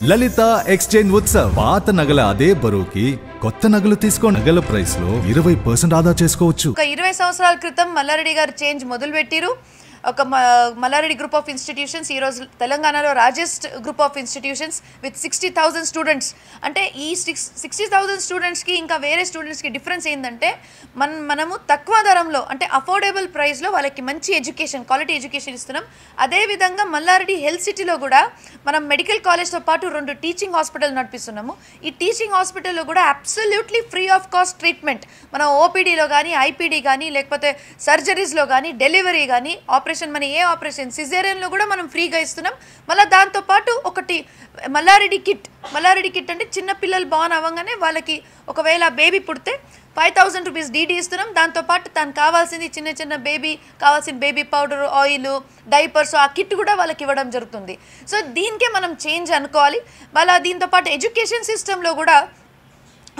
లలిత exchange Utsav పాత నగల అదే బరువుకి కొత్త నగలు తీసుకో నగల ప్రైస్ లో 20% ఆదా చేసుకోవచ్చు. 20 సంవత్సరాల క్రితం మల్లారెడ్డి గారు చేంజ్ మొదలు పెట్టిరు. ఒక మల్లారెడ్డి గ్రూప్ ఆఫ్ ఇన్స్టిట్యూషన్స్ ఈ రోజు తెలంగాణలో largest group of institutions with 60,000 students. అంటే ఈ 60,000 స్టూడెంట్స్కి ఇంకా వేరే స్టూడెంట్స్కి డిఫరెన్స్ ఏంటంటే మనము తక్కువ ధరంలో అంటే అఫోర్డబుల్ ప్రైస్లో వాళ్ళకి మంచి ఎడ్యుకేషన్, క్వాలిటీ ఎడ్యుకేషన్ ఇస్తున్నాం. అదేవిధంగా మల్లారెడ్డి హెల్త్ సిటీలో కూడా మనం మెడికల్ కాలేజ్తో పాటు 2 టీచింగ్ హాస్పిటల్ నడిపిస్తున్నాము. ఈ టీచింగ్ హాస్పిటల్లో కూడా absolutely free of cost treatment మనం ఓపీడీలో కానీ, ఐపీడీ కానీ, లేకపోతే సర్జరీస్లో కానీ, డెలివరీ కానీ, మన ఏ ఆపరేషన్ సిజేరియన్లో కూడా మనం ఫ్రీగా ఇస్తున్నాం. మళ్ళీ దాంతోపాటు ఒకటి మల్లారెడ్డి కిట్ అంటే చిన్న పిల్లలు బాన్ అవ్వగానే వాళ్ళకి ఒకవేళ బేబీ పుడితే 5,000 రూపీస్ డీడీ ఇస్తున్నాం. దాంతోపాటు తనకు కావాల్సింది చిన్న బేబీ కావాల్సిన బేబీ పౌడర్, ఆయిల్, డైపర్స్ ఆ కిట్ కూడా వాళ్ళకి ఇవ్వడం జరుగుతుంది. సో దీనికే మనం చేంజ్ అనుకోవాలి. మళ్ళీ దీంతోపాటు ఎడ్యుకేషన్ సిస్టంలో కూడా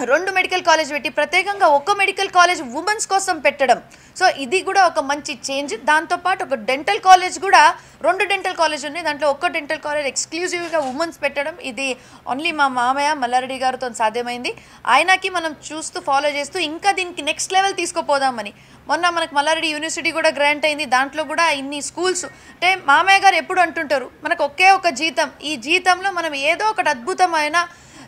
2 మెడికల్ కాలేజ్ పెట్టి ప్రత్యేకంగా ఒక మెడికల్ కాలేజ్ ఉమెన్స్ కోసం పెట్టడం. సో ఇది కూడా ఒక మంచి చేంజ్. దాంతోపాటు ఒక డెంటల్ కాలేజ్ కూడా 2 డెంటల్ కాలేజ్ ఉన్నాయి. దాంట్లో ఒక డెంటల్ కాలేజ్ ఎక్స్క్లూజివ్గా ఉమెన్స్ పెట్టడం ఇది ఓన్లీ మా మామయ్య మల్లారెడ్డి గారితో సాధ్యమైంది. ఆయనకి మనం చూస్తూ ఫాలో చేస్తూ ఇంకా దీనికి నెక్స్ట్ లెవెల్ తీసుకుపోదామని మొన్న మనకు మల్లారెడ్డి యూనివర్సిటీ కూడా గ్రాంట్ అయింది. దాంట్లో కూడా ఇన్ని స్కూల్స్ అంటే మామయ్య గారు ఎప్పుడు అంటుంటారు మనకు ఒకే ఒక జీతం, ఈ జీతంలో మనం ఏదో ఒకటి అద్భుతమైన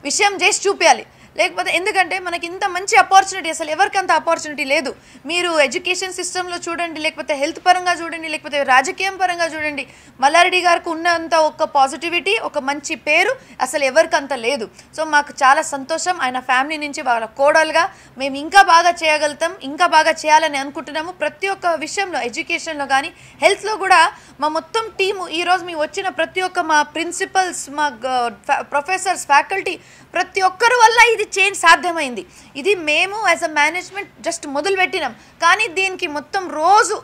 విషయం చేసి చూపించాలి. లేకపోతే ఎందుకంటే మనకి ఇంత మంచి ఆపర్చునిటీ అసలు ఎవరికి అంత ఆపర్చునిటీ లేదు. మీరు ఎడ్యుకేషన్ సిస్టంలో చూడండి, లేకపోతే హెల్త్ పరంగా చూడండి, లేకపోతే రాజకీయం పరంగా చూడండి, మల్లారెడ్డి గారికి ఉన్నంత ఒక పాజిటివిటీ, ఒక మంచి పేరు అసలు ఎవరికి అంత లేదు. సో మాకు చాలా సంతోషం. ఆయన ఫ్యామిలీ నుంచి వాళ్ళ కోడలుగా మేము ఇంకా బాగా చేయగలుగుతాం, ఇంకా బాగా చేయాలని అనుకుంటున్నాము. ప్రతి ఒక్క విషయంలో ఎడ్యుకేషన్లో కానీ హెల్త్లో కూడా మా మొత్తం టీము ఈరోజు మేము వచ్చిన ప్రతి ఒక్క మా ప్రిన్సిపల్స్, మా ప్రొఫెసర్స్, ఫ్యాకల్టీ ప్రతి ఒక్కరి వల్ల ఇది చేంజ్ సాధ్యమైంది. ఇది మేము యాజ్ అ మేనేజ్మెంట్ జస్ట్ మొదలు పెట్టినాం. కానీ దీనికి మొత్తం రోజు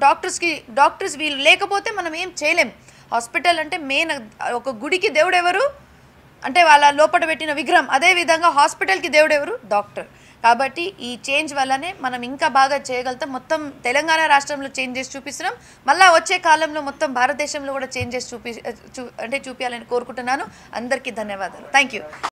డాక్టర్స్ వీళ్ళు లేకపోతే మనం ఏం చేయలేం. హాస్పిటల్ అంటే మెయిన్ ఒక గుడికి దేవుడు ఎవరు అంటే వాళ్ళ లోపల పెట్టిన విగ్రహం, అదేవిధంగా హాస్పిటల్కి దేవుడు ఎవరు? డాక్టర్. కాబట్టి ఈ చేంజ్ వల్లనే మనం ఇంకా బాగా చేయగలుగుతాం. మొత్తం తెలంగాణ రాష్ట్రంలో చేంజ్ చేసి చూపిస్తున్నాం. మళ్ళీ వచ్చే కాలంలో మొత్తం భారతదేశంలో కూడా చేంజ్ చేసి చూపించాలని కోరుకుంటున్నాను. అందరికీ ధన్యవాదాలు. Thank you.